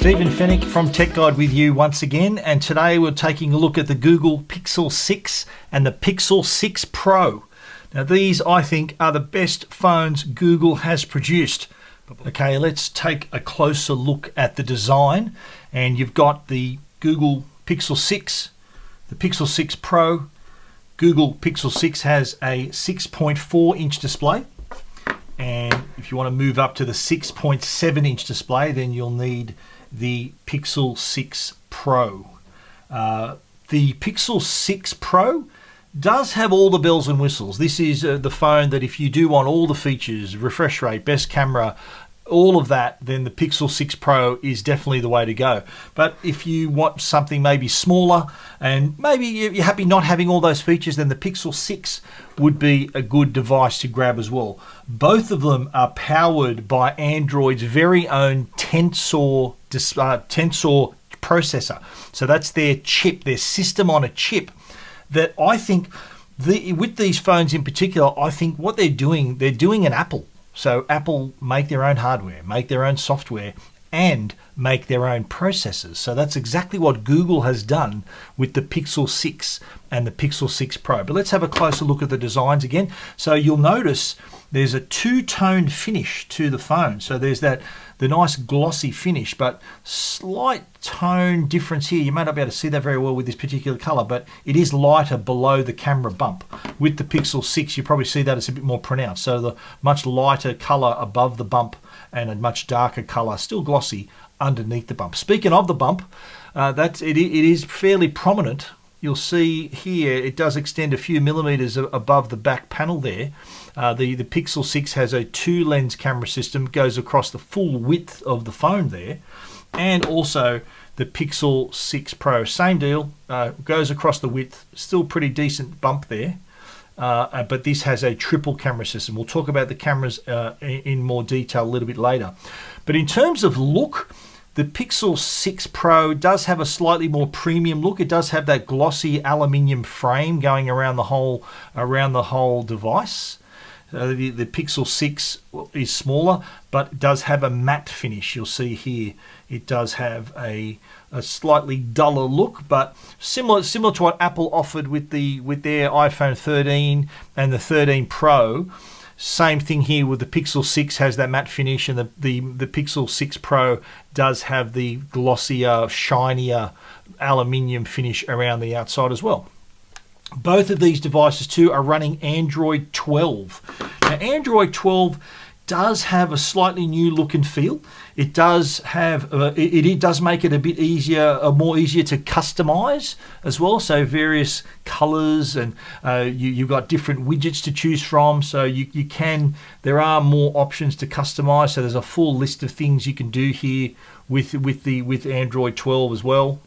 Stephen Fenech from Tech Guide with you once again, and today we're taking a look at the Google Pixel 6 and the Pixel 6 Pro. Now these, I think, are the best phones Google has produced. Okay, let's take a closer look at the design, and you've got the Google Pixel 6, the Pixel 6 Pro. Google Pixel 6 has a 6.4 inch display, and if you want to move up to the 6.7 inch display, then you'll need the Pixel 6 Pro. The Pixel 6 Pro does have all the bells and whistles. This is the phone that if you do want all the features, refresh rate, best camera, all of that, then the Pixel 6 Pro is definitely the way to go. But if you want something maybe smaller and maybe you're happy not having all those features, then the Pixel 6 would be a good device to grab as well. Both of them are powered by Android's very own Tensor processor. So that's their chip, their system on a chip, that I think with these phones in particular, I think what they're doing an Apple. So Apple make their own hardware, make their own software, and make their own processors. So that's exactly what Google has done with the Pixel 6 and the Pixel 6 Pro. But let's have a closer look at the designs again. So you'll notice there's a two-tone finish to the phone. So there's the nice glossy finish, but slight tone difference here. You may not be able to see that very well with this particular color, but it is lighter below the camera bump. With the Pixel 6, you probably see that it's a bit more pronounced. So the much lighter color above the bump and a much darker color, still glossy, underneath the bump. Speaking of the bump, it is fairly prominent. You'll see here it does extend a few millimeters above the back panel there. The Pixel 6 has a 2-lens camera system, goes across the full width of the phone there, and also the Pixel 6 Pro, same deal, goes across the width, still pretty decent bump there. But this has a triple camera system. We'll talk about the cameras in more detail a little bit later. But in terms of look, the Pixel 6 Pro does have a slightly more premium look. It does have that glossy aluminium frame going around the whole device. The Pixel 6 is smaller, but it does have a matte finish. You'll see here it does have a slightly duller look, but similar to what Apple offered with their iPhone 13 and the 13 Pro. Same thing here with the Pixel 6 has that matte finish, and the Pixel 6 Pro does have the glossier, shinier aluminium finish around the outside as well. Both of these devices too are running Android 12. Now Android 12 does have a slightly new look and feel. It does have it does make it a bit more easier to customize as well. So various colors, and you've got different widgets to choose from. So there are more options to customize. So there's a full list of things you can do here with Android 12 as well.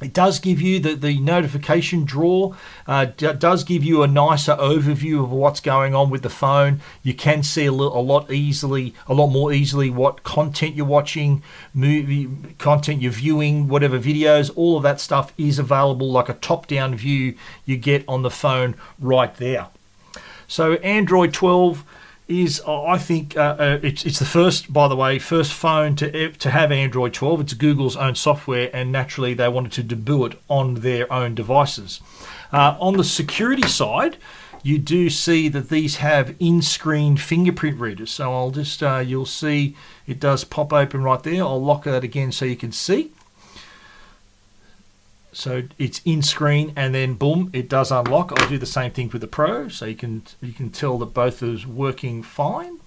It does give you the notification drawer, does give you a nicer overview of what's going on with the phone. You can see a lot more easily what content you're watching, movie content you're viewing, whatever videos, all of that stuff is available like a top-down view you get on the phone right there. So Android 12 is, I think, it's the first phone to have Android 12. It's Google's own software, and naturally they wanted to debut it on their own devices. On the security side, you do see that these have in-screen fingerprint readers. So I'll just, you'll see it does pop open right there. I'll lock that again so you can see. So it's in screen, and then boom, it does unlock. I'll do the same thing with the Pro, so you can tell that both is working fine.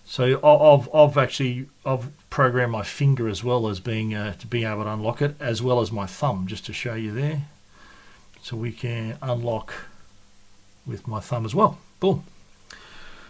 So I've programmed my finger as well as being to be able to unlock it, as well as my thumb, just to show you there. So we can unlock with my thumb as well. Boom.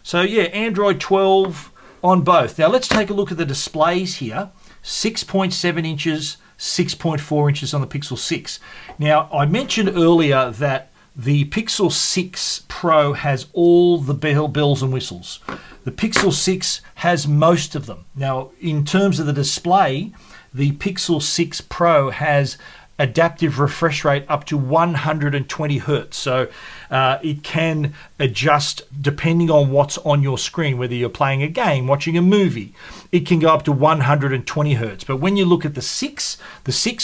So yeah, Android 12 on both. Now let's take a look at the displays here. 6.7 inches. 6.4 inches on the Pixel 6. Now, I mentioned earlier that the Pixel 6 Pro has all the bells and whistles. The Pixel 6 has most of them. Now, in terms of the display, the Pixel 6 Pro has adaptive refresh rate up to 120 hertz. So it can adjust depending on what's on your screen, whether you're playing a game, watching a movie. It can go up to 120 hertz. But when you look at the 6,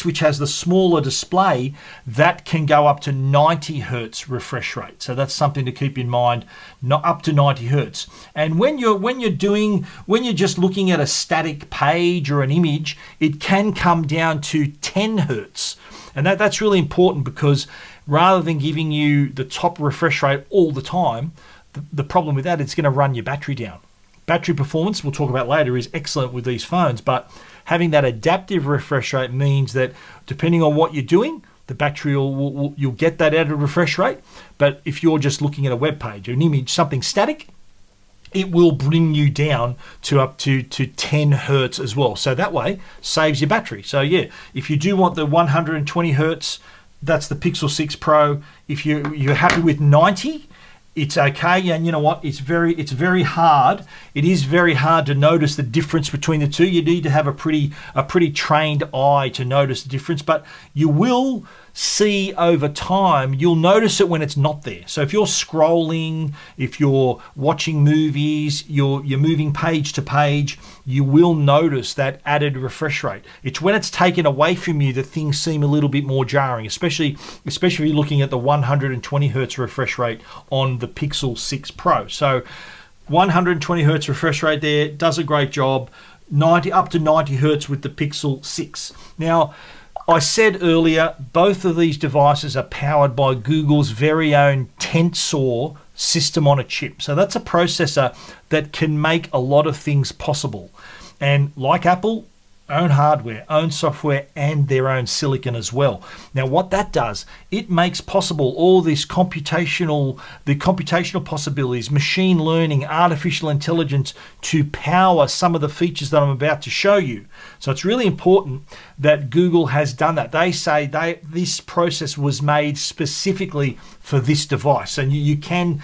which has the smaller display, that can go up to 90 hertz refresh rate. So that's something to keep in mind, not up to 90 hertz. And when you're just looking at a static page or an image, it can come down to 10 hertz. And that's really important, because rather than giving you the top refresh rate all the time, the problem with that, it's going to run your battery down. Battery performance, we'll talk about later, is excellent with these phones, but having that adaptive refresh rate means that depending on what you're doing, the battery you'll get that added refresh rate. But if you're just looking at a web page, an image, something static, it will bring you down to up to 10 hertz as well. So that way saves your battery. So yeah, if you do want the 120 hertz, that's the Pixel 6 Pro. If you're happy with 90, it's okay. And you know what? It's very hard. It is very hard to notice the difference between the two. You need to have a pretty trained eye to notice the difference, but you will see over time, you'll notice it when it's not there. So if you're scrolling, if you're watching movies, you're moving page to page, you will notice that added refresh rate. It's when it's taken away from you that things seem a little bit more jarring, especially if you're looking at the 120 hertz refresh rate on the Pixel 6 Pro. So 120 hertz refresh rate there, does a great job. Up to 90 hertz with the Pixel 6. Now, I said earlier, both of these devices are powered by Google's very own Tensor system on a chip. So that's a processor that can make a lot of things possible. And like Apple, own hardware, own software, and their own silicon as well. Now, what that does, it makes possible all this computational possibilities, machine learning, artificial intelligence, to power some of the features that I'm about to show you. So it's really important that Google has done that. They say this process was made specifically for this device, and you can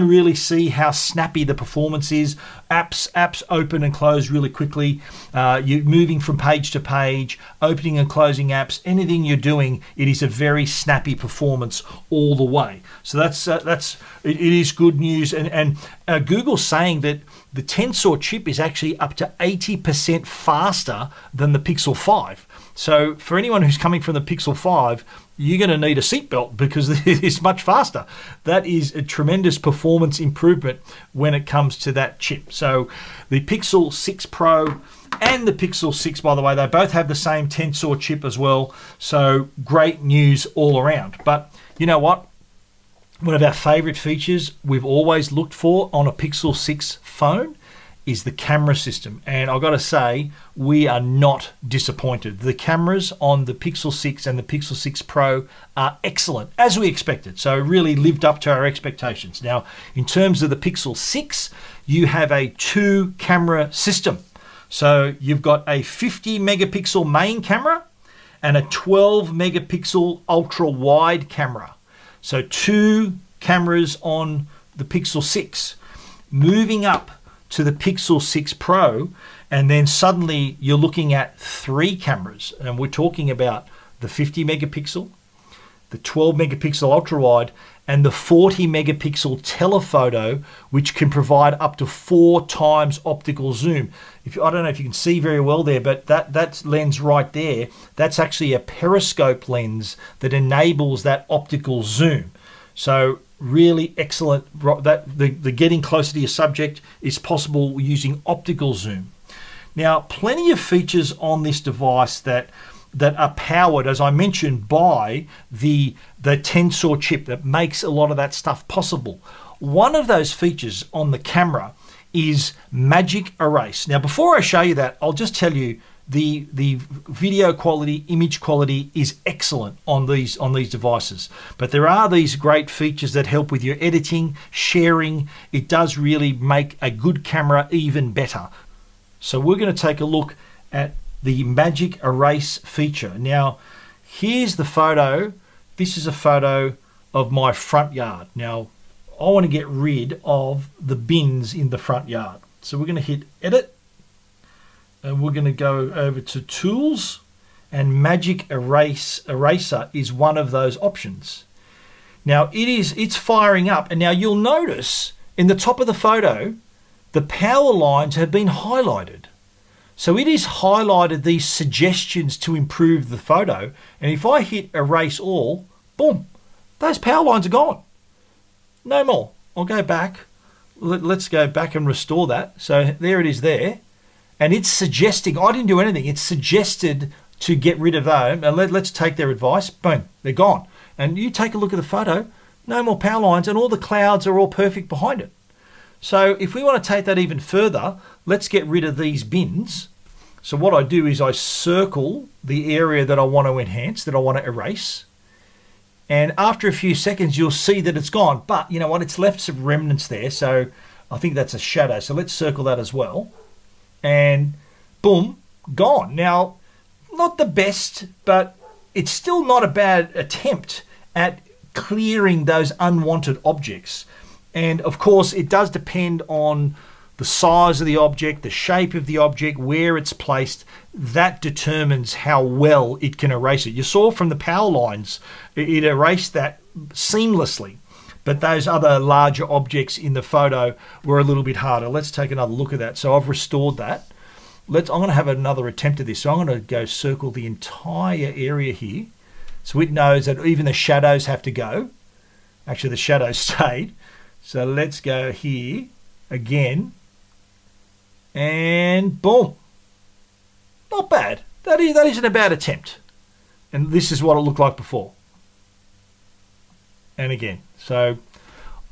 really see how snappy the performance is. Apps open and close really quickly. You're moving from page to page, opening and closing apps. Anything you're doing, it is a very snappy performance all the way. So it is good news. And Google's saying that the Tensor chip is actually up to 80% faster than the Pixel 5. So for anyone who's coming from the Pixel 5, you're going to need a seatbelt because it is much faster. That is a tremendous performance improvement when it comes to that chip. So the Pixel 6 Pro and the Pixel 6, by the way, they both have the same Tensor chip as well. So great news all around. But you know what? One of our favorite features we've always looked for on a Pixel 6 phone is the camera system. And I've got to say, we are not disappointed. The cameras on the Pixel 6 and the Pixel 6 Pro are excellent, as we expected. So really lived up to our expectations. Now, in terms of the Pixel 6, you have a 2-camera system. So you've got a 50 megapixel main camera and a 12 megapixel ultra wide camera. So 2 cameras on the Pixel 6. Moving up to the Pixel 6 Pro, and then suddenly you're looking at 3 cameras, and we're talking about the 50 megapixel, the 12 megapixel ultra wide, and the 40 megapixel telephoto, which can provide up to 4 times optical zoom. I don't know if you can see very well there, but that lens right there, that's actually a periscope lens that enables that optical zoom. So really excellent. That the getting closer to your subject is possible using optical zoom. Now, plenty of features on this device that are powered, as I mentioned, by the Tensor chip that makes a lot of that stuff possible. One of those features on the camera is Magic Erase. Now, before I show you that, I'll just tell you the video quality, image quality is excellent on these devices. But there are these great features that help with your editing, sharing. It does really make a good camera even better. So we're going to take a look at the Magic Erase feature. Now, here's the photo. This is a photo of my front yard. Now, I want to get rid of the bins in the front yard. So we're going to hit Edit, and we're going to go over to Tools, and Magic Eraser is one of those options. Now it's firing up, and now you'll notice in the top of the photo, the power lines have been highlighted. So it is highlighted these suggestions to improve the photo, and if I hit erase all, boom, those power lines are gone. No more. I'll go back. Let's go back and restore that. So there it is there. And it's suggesting, I didn't do anything, it's suggested to get rid of those. And let's take their advice. Boom, they're gone. And you take a look at the photo, no more power lines, and all the clouds are all perfect behind it. So if we want to take that even further, let's get rid of these bins. So what I do is I circle the area that I want to enhance, that I want to erase. And after a few seconds, you'll see that it's gone. But you know what? It's left some remnants there. So I think that's a shadow. So let's circle that as well. And boom, gone. Now, not the best, but it's still not a bad attempt at clearing those unwanted objects. And of course, it does depend on the size of the object, the shape of the object, where it's placed. That determines how well it can erase it. You saw from the power lines, it erased that seamlessly. But those other larger objects in the photo were a little bit harder. Let's take another look at that. So I've restored that. I'm going to have another attempt at this. So I'm going to go circle the entire area here. So it knows that even the shadows have to go. Actually, the shadows stayed. So let's go here again. And boom. Not bad. That isn't a bad attempt. And this is what it looked like before. And again. So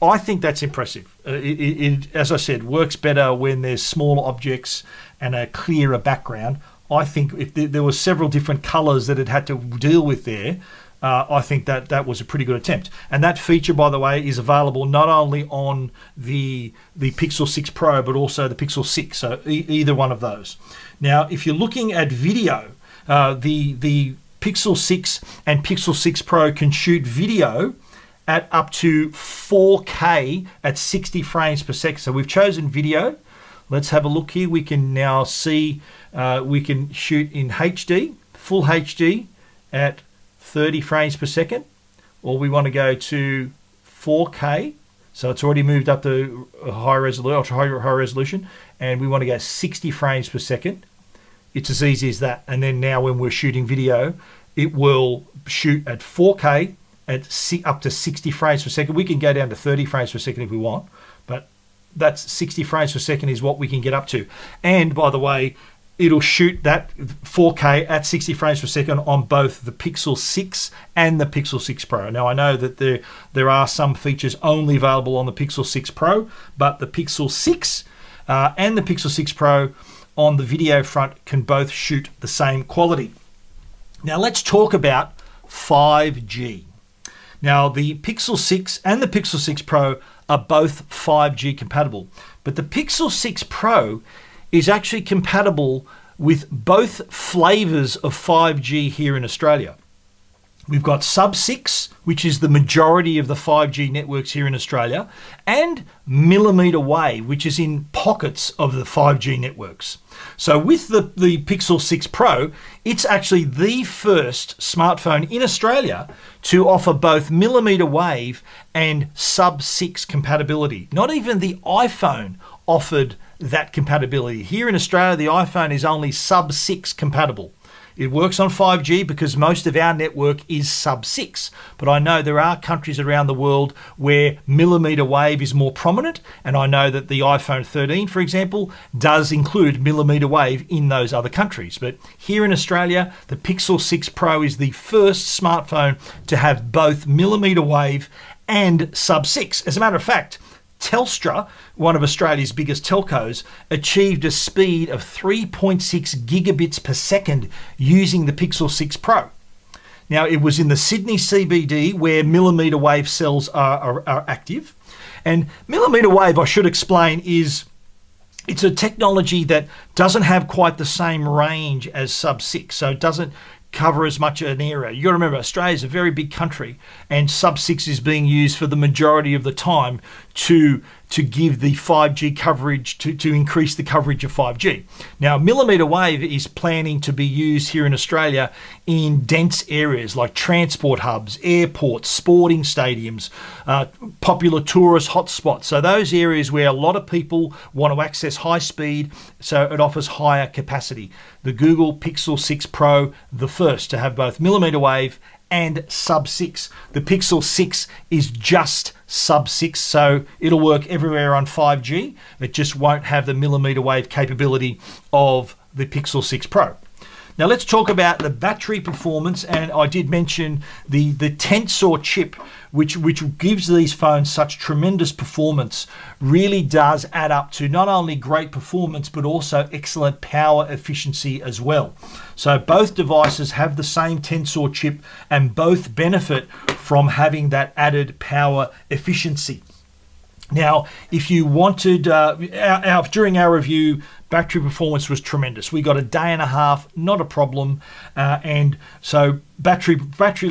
I think that's impressive. It, as I said, works better when there's small objects and a clearer background. I think if there were several different colors that it had to deal with there, I think that was a pretty good attempt. And that feature, by the way, is available not only on the Pixel 6 Pro, but also the Pixel 6. So either one of those. Now, if you're looking at video, the Pixel 6 and Pixel 6 Pro can shoot video at up to 4K at 60 frames per second. So we've chosen video. Let's have a look here. We can now see we can shoot in HD, full HD at 30 frames per second, or we want to go to 4K. So it's already moved up to high resolution, ultra high resolution, and we want to go 60 frames per second. It's as easy as that. And then now when we're shooting video, it will shoot at 4K at up to 60 frames per second. We can go down to 30 frames per second if we want, but that's 60 frames per second is what we can get up to. And by the way, it'll shoot that 4K at 60 frames per second on both the Pixel 6 and the Pixel 6 Pro. Now, I know that there are some features only available on the Pixel 6 Pro, but the Pixel 6 and the Pixel 6 Pro on the video front can both shoot the same quality. Now, let's talk about 5G. Now, the Pixel 6 and the Pixel 6 Pro are both 5G compatible, but the Pixel 6 Pro is actually compatible with both flavors of 5G here in Australia. We've got sub-6, which is the majority of the 5G networks here in Australia, and millimeter wave, which is in pockets of the 5G networks. So with the Pixel 6 Pro, it's actually the first smartphone in Australia to offer both millimeter wave and sub-6 compatibility. Not even the iPhone offered that compatibility. Here in Australia, the iPhone is only sub-6 compatible. It works on 5G because most of our network is sub-6. But I know there are countries around the world where millimeter wave is more prominent, and I know that the iPhone 13, for example, does include millimeter wave in those other countries. But here in Australia, the Pixel 6 Pro is the first smartphone to have both millimeter wave and sub-6. As a matter of fact, Telstra, one of Australia's biggest telcos, achieved a speed of 3.6 gigabits per second using the Pixel 6 Pro. Now, it was in the Sydney CBD where millimeter wave cells are active. And millimeter wave, I should explain, it's a technology that doesn't have quite the same range as sub-6, so it doesn't cover as much an area. You got to remember, Australia is a very big country, and sub-6 is being used for the majority of the time to to give the 5G coverage, to increase the coverage of 5G. Now, millimetre wave is planning to be used here in Australia in dense areas like transport hubs, airports, sporting stadiums, popular tourist hotspots. So those areas where a lot of people want to access high speed, so it offers higher capacity. The Google Pixel 6 Pro, the first to have both millimetre wave and sub 6. The Pixel 6 is just sub 6, so it'll work everywhere on 5G. It just won't have the millimetre wave capability of the Pixel 6 Pro. Now let's talk about the battery performance, and I did mention the Tensor chip, which gives these phones such tremendous performance, really does add up to not only great performance but also excellent power efficiency as well. So both devices have the same Tensor chip and both benefit from having that added power efficiency. Now, if you wanted, during our review, battery performance was tremendous. We got a day and a half, not a problem. And so battery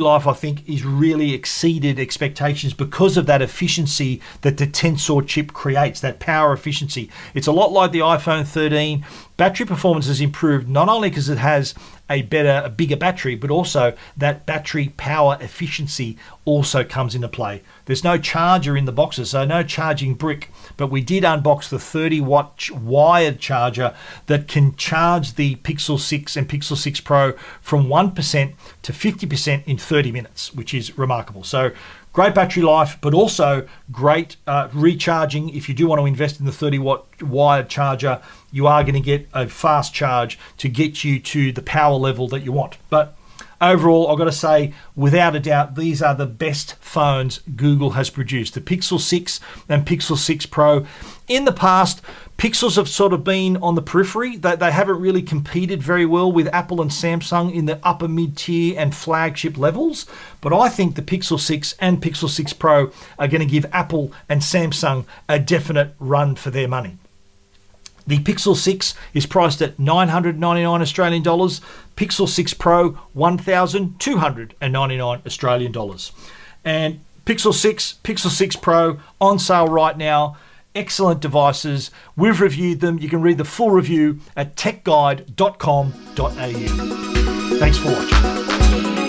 life, I think, is really exceeded expectations because of that efficiency that the Tensor chip creates, that power efficiency. It's a lot like the iPhone 13. Battery performance has improved not only because it has a bigger battery, but also that battery power efficiency also comes into play. There's no charger in the boxes, so no charging brick, but we did unbox the 30-watt wired charger that can charge the Pixel 6 and Pixel 6 Pro from 1% to 50% in 30 minutes, which is remarkable. So great battery life, but also great recharging. If you do want to invest in the 30-watt wired charger, you are going to get a fast charge to get you to the power level that you want. But overall, I've got to say, without a doubt, these are the best phones Google has produced. The Pixel 6 and Pixel 6 Pro. In the past, Pixels have sort of been on the periphery. They haven't really competed very well with Apple and Samsung in the upper mid-tier and flagship levels. But I think the Pixel 6 and Pixel 6 Pro are going to give Apple and Samsung a definite run for their money. The Pixel 6 is priced at $999 Australian dollars. Pixel 6 Pro, $1,299 Australian dollars. And Pixel 6, Pixel 6 Pro on sale right now. Excellent devices. We've reviewed them. You can read the full review at techguide.com.au. Thanks for watching.